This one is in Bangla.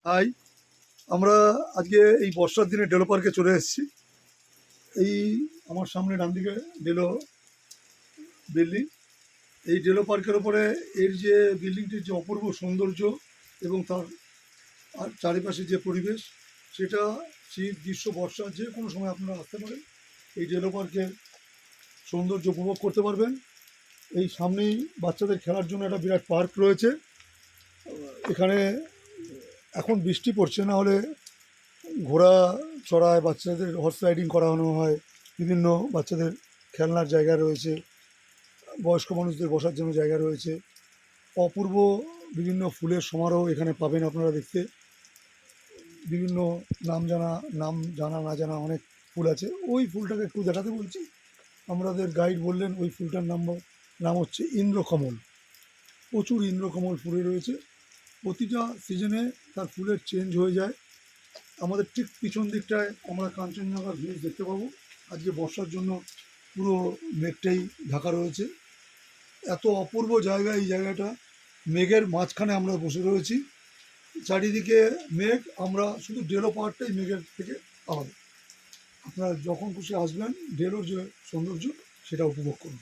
হাই, আমরা আজকে এই বর্ষার দিনে ডেলো পার্কে চলে এসেছি। এই আমার সামনে ডান দিকে ডেলো বিল্ডিং। এই ডেলো পার্কের ওপরে এর যে বিল্ডিংটির যে অপূর্ব সৌন্দর্য এবং তার আর চারিপাশে যে পরিবেশ, সেটা শীত গ্রীষ্ম বর্ষা যে কোনো সময় আপনারা আসতে পারেন, এই ডেলো পার্কের সৌন্দর্য উপভোগ করতে পারবেন। এই সামনেই বাচ্চাদের খেলার জন্য একটা বিরাট পার্ক রয়েছে। এখানে এখন বৃষ্টি পড়ছে, না হলে ঘোড়া চড়ায়, বাচ্চাদের হর্স রাইডিং করানো হয়, বিভিন্ন বাচ্চাদের খেলনার জায়গা রয়েছে, বয়স্ক মানুষদের বসার জন্য জায়গা রয়েছে, অপূর্ব বিভিন্ন ফুলের সমারোহ এখানে পাবেন আপনারা দেখতে। বিভিন্ন নাম জানা না জানা অনেক ফুল আছে। ওই ফুলটাকে একটু দেখাতে বলছি। আমাদের গাইড বললেন ওই ফুলটার নাম হচ্ছে ইন্দ্রকমল। প্রচুর ইন্দ্রকমল ফুলে রয়েছে, প্রতিটা সিজনে তার ফুলের চেঞ্জ হয়ে যায়। আমাদের ঠিক পিছন দিকটায় আমরা কাঞ্চনজঙ্ঘার ভিউজ দেখতে পাবো। আজকে বর্ষার জন্য পুরো মেঘটাই ঢাকা রয়েছে। এত অপূর্ব জায়গা এই জায়গাটা, মেঘের মাঝখানে আমরা বসে রয়েছি, চারিদিকে মেঘ, আমরা শুধু ডেলো পাহাড়টাই মেঘের থেকে আলাদা। আপনারা যখন খুশি আসবেন, ডেলোর যে সৌন্দর্য সেটা উপভোগ করুন।